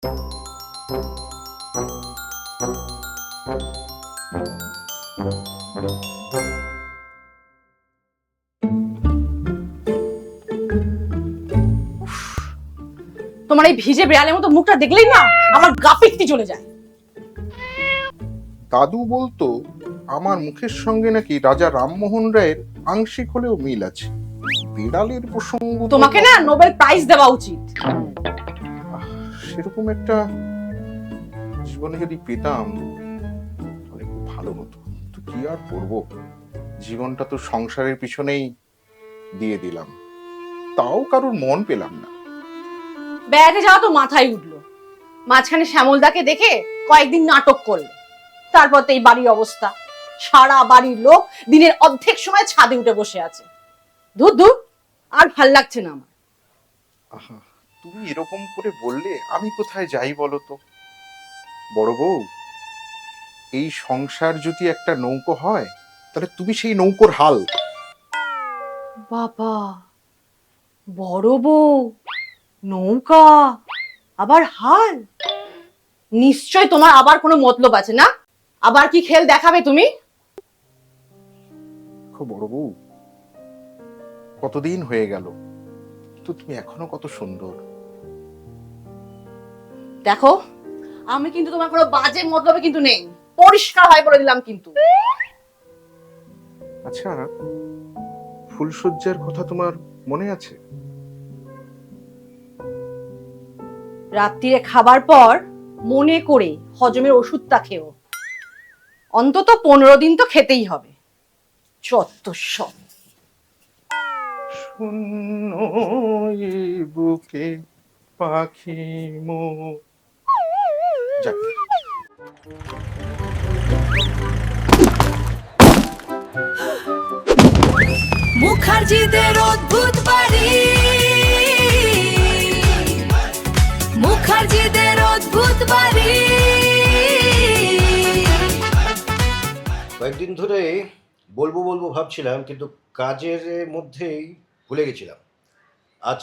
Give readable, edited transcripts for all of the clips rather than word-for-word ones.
তোমার এই ভিজে বেড়ালের মতো মুখটা দেখলেই না আমার গা পিত্তি চলে যায়। দাদু বলতো আমার মুখের সঙ্গে নাকি রাজা রামমোহন রায়ের আংশিক হলেও মিল আছে। বিড়ালের প্রসঙ্গ তোমাকে না নোবেল প্রাইজ দেওয়া উচিত। সেরকম একটা জীবনে যদি পেতাম তাহলে খুব ভালো হতো। তো কি আর করবো, জীবনটা তো সংসারের পিছনেই দিয়ে দিলাম, তাও কারোর মন পেলাম না। বেড়াতে যাওয়া তো মাথায় উঠলো, মাঝখানে শ্যামলদাকে দেখে কয়েকদিন নাটক করলো, তারপর তো এই বাড়ির অবস্থা। সারা বাড়ির লোক দিনের অর্ধেক সময় ছাদে উঠে বসে আছে। ধুর ধুর, আর ভাল লাগছে না আমার। আহা, তুমি এরকম করে বললে আমি কোথায় যাই বলো তো? বড় বউ, এই সংসার যদি একটা নৌকো হয় তাহলে তুমি সেই নৌকোর হাল। বাবা, বড় বউ, নৌকা, আবার হাল। নিশ্চয় তোমার আবার কোনো মতলব আছে না? আবার কি খেল দেখাবে তুমি? বড় বউ, কতদিন হয়ে গেল, তো তুমি এখনো কত সুন্দর। দেখো, আমি কিন্তু তোমার কোনো বাজে মতলবে কিন্তু নেই, পরিষ্কার হয় বলে দিলাম কিন্তু। আচ্ছা, ফুলসজ্জার কথা তোমার মনে আছে? রাত্রিরে খাবার পর মনে করে হজমের ওষুধটা খেও, অন্তত 15 দিন তো খেতেই হবে। চত্ব সব। শূন্য এই বুকে পাখি মো। যাক, মুখার্জিদের অদ্ভুত বাড়ি, মুখার্জিদের অদ্ভুত বাড়ি। কয়েকদিন ধরে বলবো বলবো ভাবছিলাম, কিন্তু কাজের মধ্যেই ভুলে গেছিলাম। আজ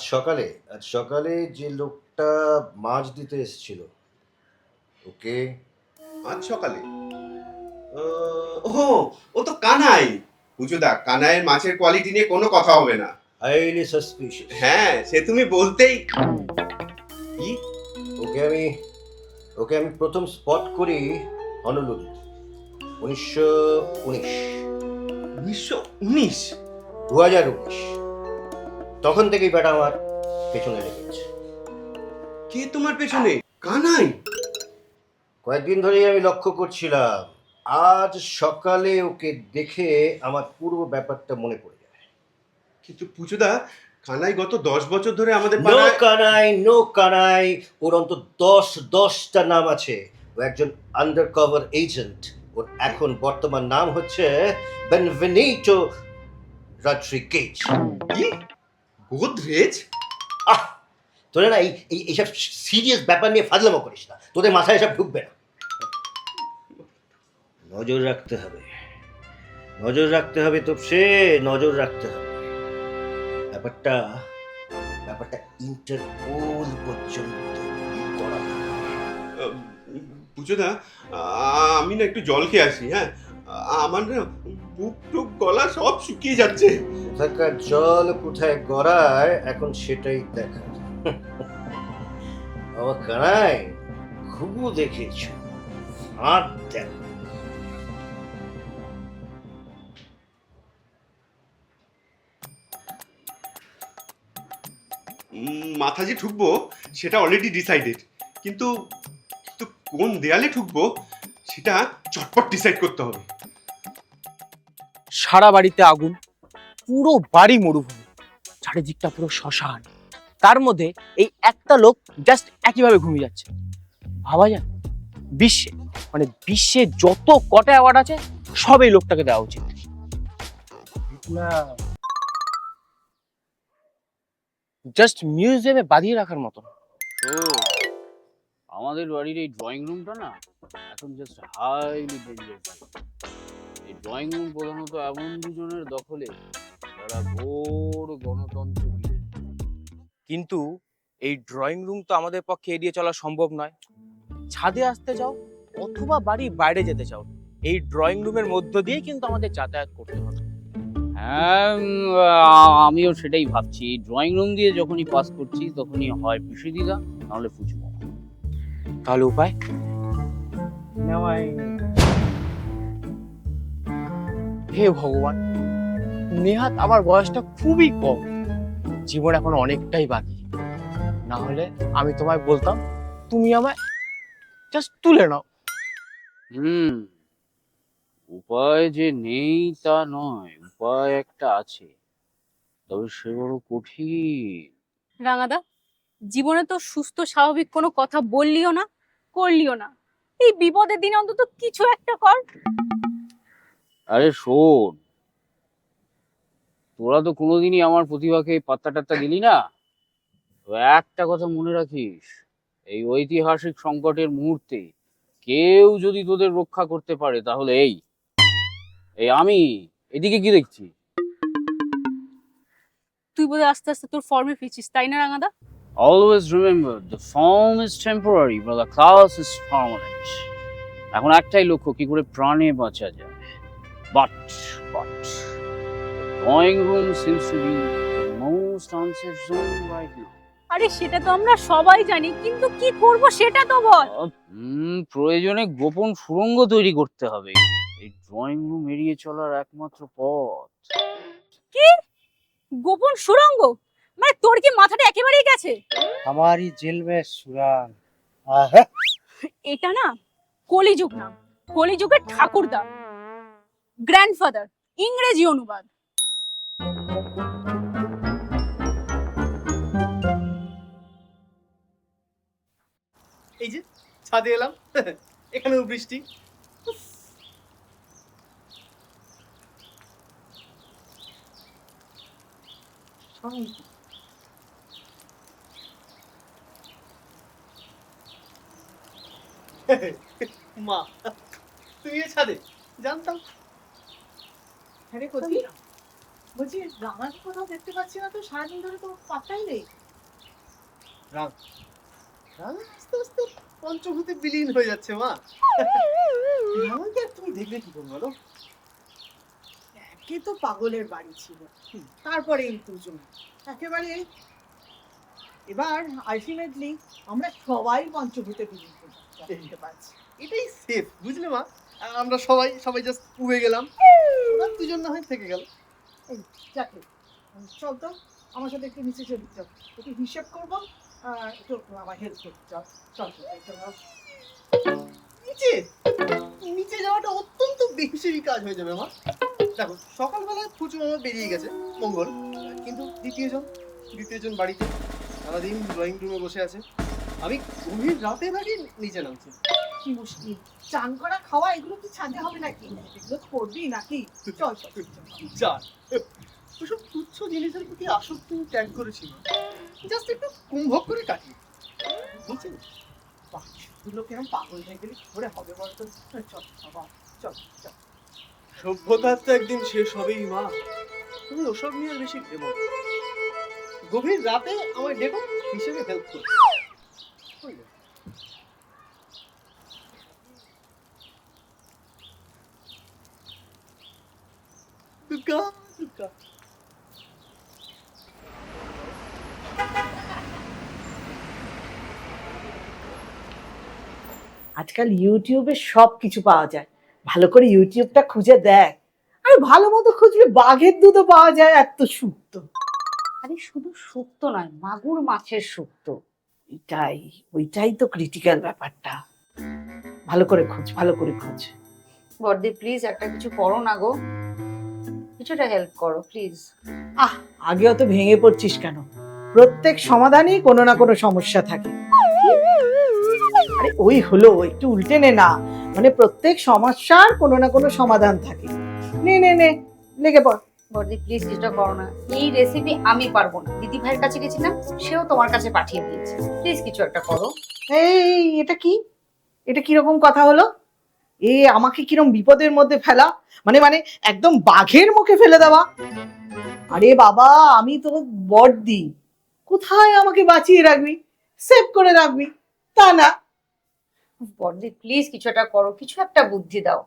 সকালে যে লোকটা মাছ দিতে এসেছিল, ওকে আজ সকালে? ও, ও তো কানাই। পুজোদা, কানাইয়ের মাছের কোয়ালিটি নিয়ে কোনো কথা হবে না। Highly suspicious. হ্যাঁ, সে তুমি বলতেই। কি? ওকে আমি প্রথম স্পট করি হনলুলু 1919। 1919? 2019। তখন থেকেই ব্যাটা আমার পেছনে লেগেছে। কে তোমার পেছনে? কানাই? কয়েকদিন ধরেই আমি লক্ষ্য করছিলাম, আজ সকালে ওকে দেখে আমার পুরো ব্যাপারটা মনে পড়ে যায়। কিন্তু পুজোদা, কানাই গত 10 বছর ধরে আমাদের নো পাড়ায়। কানাই, ওর অন্তত 10টা নাম আছে। ও একজন আন্ডার কভার এজেন্ট। ওর এখন বর্তমান নাম হচ্ছে বেনভেনিটো রড্রিগেজ। কি? গোদরেজ? আহ, তোরা না এইসব সিরিয়াস ব্যাপার নিয়ে ফাজলামো করিস না, তোদের মাথায় এসব ঢুকবে না। নজর রাখতে হবে তো, সে নজর রাখতে হবে। ব্যাপারটা ইন্টারপোল পর্যন্ত করা। পুজোদা, আমি না একটু জল খেয়ে আসি। হ্যাঁ, আমার না বুক টুক গলা সব শুকিয়ে যাচ্ছে। কোথাকার জল কোথায় গড়ায় এখন সেটাই দেখা। আমার কানাই ঘুঘু দেখেছ, হাত দেখ। মাথা যে ঠুকবো সেটা অলরেডি ডিসাইডেড, কিন্তু কিন্তু কোন দেয়ালে ঠুকবো সেটা চটপট ডিসাইড করতে হবে। সারা বাড়িতে আগুন, পুরো বাড়ি মরুভূমি, চারিদিকটা পুরো শ্মশান। তার মধ্যে এই একটা লোক জাস্ট একইভাবে ঘুমিয়ে যাচ্ছে। ভাবা যায়, বিশ্বে যত কটা অ্যাওয়ার্ড আছে সব এই লোকটাকে দেওয়া উচিত। জাস্ট মিউজিয়ামে বাঁধিয়ে রাখার মতো। তো আমাদের বাড়ির এই ড্রয়িং রুমটা না এখন জাস্ট হাইলি ডেঞ্জারাস। এই ড্রয়িং রুম প্রধানত এমন দুজনের দখলে যারা ঘোর গণতন্ত্র বিরোধী। কিন্তু এই ড্রয়িং রুম তো আমাদের পক্ষে এড়িয়ে চলা সম্ভব নয়। ছাদে আসতে চাও অথবা বাড়ির বাইরে যেতে চাও, এই ড্রয়িং রুমের মধ্য দিয়ে কিন্তু আমাদের যাতায়াত করতে হবে। হ্যাঁ, আমিও সেটাই ভাবছি। ড্রয়িং রুম দিয়ে যখনই পাস করছি তখনই হয় পিসি দিদা, নাহলে ফুচমো। তাহলে উপায় হে ভগবান, নেহাত আমার বয়সটা খুবই কম, জীবন এখন অনেকটাই বাকি। না হলে আমি তোমায় বলতাম তুমি আমায় জাস্ট তুলে নাও। হুম, উপায় যে নেই তা নয়, উপায় একটা আছে, তবে সে বড় কঠিন। রাঙাদা, জীবনে তো সুস্থ স্বাভাবিক কোনো কথা বললিও না, করলিও না। এই বিপদের দিনে অন্তত কিছু একটা কর। আরে শোন, তোরা তো কোনোদিনই আমার প্রতিভাকে পাত্তা টাত্তা দিলি না। তো একটা কথা মনে রাখিস, এই ঐতিহাসিক সংকটের মুহূর্তে কেউ যদি তোদের রক্ষা করতে পারে তাহলে এই এই আমি। এদিকে কি দেখছি? তুই বোধহয় আস্তে আস্তে তোর ফর্মে ফিরছিস, তাই না রাঙাদা? Always remember, the form is temporary, but the class is permanent. এখন একটাই লক্ষ্য, কি করে প্রাণে বাঁচা যায়। But, drawing room seems to be the most unsafe zone right now. আরে সেটা তো আমরা সবাই জানি, কিন্তু কি করব সেটা তো বল। প্রয়োজনে গোপন সুড়ঙ্গ তৈরি করতে হবে। এই ড্রয়িং রুম এড়িয়ে চলার একমাত্র পথ। কি গোপন সুড়ঙ্গ? মানে তোর কি মাথাটা একেবারেই গেছে? हमारी जेल में सुराग। এটা না কলিযুগ না, কলিযুগের ঠাকুরদা, গ্র্যান্ডফাদার, ইংরেজি অনুবাদ। এই যে ছাদে এলাম, এখানেও বৃষ্টি। মা, তুমি এই ছাদে? জানতাম। আরে কোথায় বলছি, রাঙাকে কোথাও দেখতে পাচ্ছি না তো, সারাদিন ধরে তো পাত্তাই নেই। আস্তে আস্তে পঞ্চভূতে বিলীন হয়ে যাচ্ছে মা। রাঙাকে আর তুমি দেখলে কি করে বলো? একে তো পাগলের বাড়ি ছিল, তারপরে এই দুজন একেবারে। এবার আলটিমেটলি আমরা সবাই পঞ্চভূতে বিলীন দেখতে পাচ্ছি। এটাই সেফ, বুঝলে মা? আমরা সবাই সবাই জাস্ট উবে গেলাম, ওরা দুজন না হয় থেকে গেল। এই যাকে চল তো আমার সাথে একটু নিচে চলে চল, একটু হিসেব করবো, একটু আমার হেল্প করতে চল। চল নিচে নিচে যাওয়াটা অত্যন্ত বেহিসেবি কাজ হয়ে যাবে মা। দেখো, সকালবেলায় ফুচু মামা বেরিয়ে গেছে মঙ্গল, কিন্তু দ্বিতীয়জন বাড়িতে সারাদিন ড্রয়িং রুমে বসে আছে। আমি গভীর রাতে নাকি নিচে নামছি। কি মুশকিল, চান করা খাওয়া এগুলো কি ছাদে হবে নাকি? এগুলো তো করবি নাকি? চল চল যা, ওসব তুচ্ছ জিনিসের প্রতি আসক্তি আমি ত্যাগ করেছি, জাস্ট একটু কুম্ভক করে কাটি। বুঝছেন, বাচ্চাগুলো কেমন পাগল হয়ে গেলে কি করে হবে বলতো? চল বাবা, চল চল। সভ্যতার তো একদিন শেষ হবেই মা, তুমি ওসব নিয়ে আর বেশি ভেবো না। গভীর রাতে আমায় ডেকো, হিসেবে হেল্প করো। দুর্গা দুর্গা। আজকাল ইউটিউবে সব কিছু পাওয়া যায়, ভালো করে ইউটিউবটা খুঁজে দেখ। আর ভালো মতো খুঁজলে বাঘের দুধও পাওয়া যায়, এত শুক্তো। আরে শুধু শুক্তো নয়, মাগুর মাছের শুক্তো। ওইটাই তো ক্রিটিক্যাল ব্যাপারটা। ভালো করে খোঁজ, ভালো করে খোঁজ। বর্দি প্লিজ একটা কিছু করো না গো, কিছুটা হেল্প করো প্লিজ। আগে অত ভেঙে পড়ছিস কেন? প্রত্যেক সমাধানেই কোনো না কোনো সমস্যা থাকে। আরে ওই হলো, একটু উল্টে নে না। মানে প্রত্যেক সমস্যার কোনো না কোনো সমাধান থাকে। নে নে নে, লেগে পড়। বর্দি প্লিজ কিছুটা করো না, এই রেসিপি আমি পারবো না। দিদি ভাইয়ের কাছে গেছিলাম, সেও তোমার কাছে পাঠিয়ে দিয়েছে। প্লিজ কিছু একটা করো। এই এটা কি? এটা কিরকম কথা হলো? আমাকে কিরকম বিপদের মধ্যে ফেলা, মানে মানে একদম বাঘের মুখে ফেলে দেওয়া। আরে বাবা, আমি তো বড়দি, কোথায় আমাকে বাঁচিয়ে রাখবি, সেভ করে রাখবি, তা না। বড়দি প্লিজ কিছু একটা করো, কিছু একটা বুদ্ধি দাও।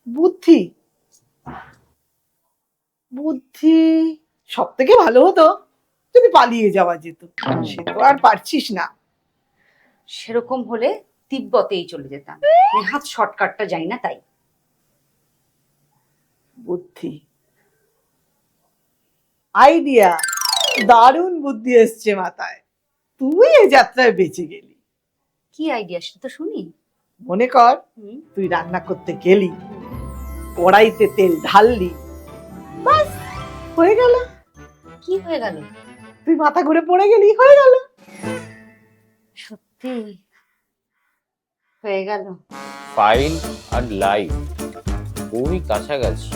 বুদ্ধি বুদ্ধি সব থেকে ভালো হতো যদি পালিয়ে যাওয়া যেত, সে তো আর পারছিস না। সেরকম হলে তিব্বতেই চলে যেতাম, নেহাত শর্টকাটটা যাই না তাই। বুদ্ধি, আইডিয়া, দারুণ বুদ্ধি এসছে মাথায়। তুই এই যাত্রায় বেঁচে গেলি। কি আইডিয়া সেটা তো শুনি। মনে কর তুই রান্না করতে গেলি, কড়াইতে তেল ঢাললি, বাস হয়ে গেল। কি হয়ে গেল? তুই মাথা ঘুরে পড়ে গেলি, হয়ে গেল। সত্যি হয়ে গেল। ফাইল আর লাইভ খুবই কাছাকাছি,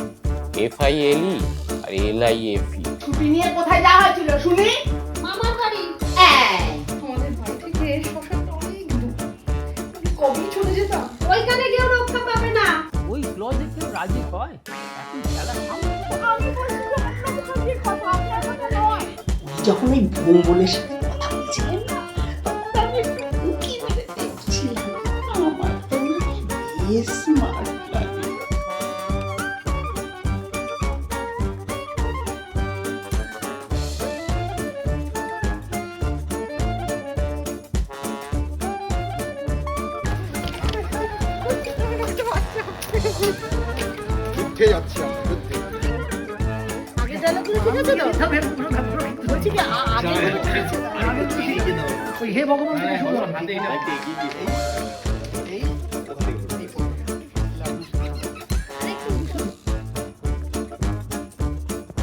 FILE আর LIFE। ছুটি নিয়ে কোথায় যাওয়া হয়েছিল শুনি? মামার বাড়ি। তোমাদের বাড়ি থেকে শ্মশানটা অনেক দূর, কবে চলে যেতাম। ওইখানে কেউ রক্ষা পাবে না। ওই ক্লজে কেউ রাজি হয়? এখন খেলা যখন ওই ভোম্বলের সাথে কথা বলছিলেন না, তখন আমি একটু উঁকি মেরে দেখছিলাম। আমার তো বেশ স্মার্ট লাগে। উঠে যাচ্ছি আমরা, যুদ্ধে।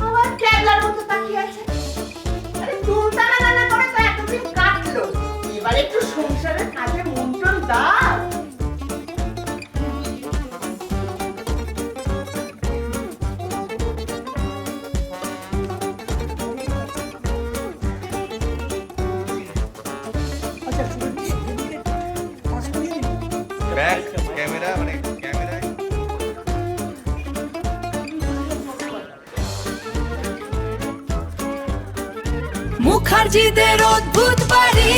আমার ক্যাবলার মতো তাকিয়ে আছে। আরে তুলতা না করে তো এতদিন কাটলো, এবার একটু সংসারের কাজে মন্ত্রণ দাও। ব্যাক ক্যামেরা, মানে ক্যামেরায় মুখার্জিদের অদ্ভুত বাড়ি।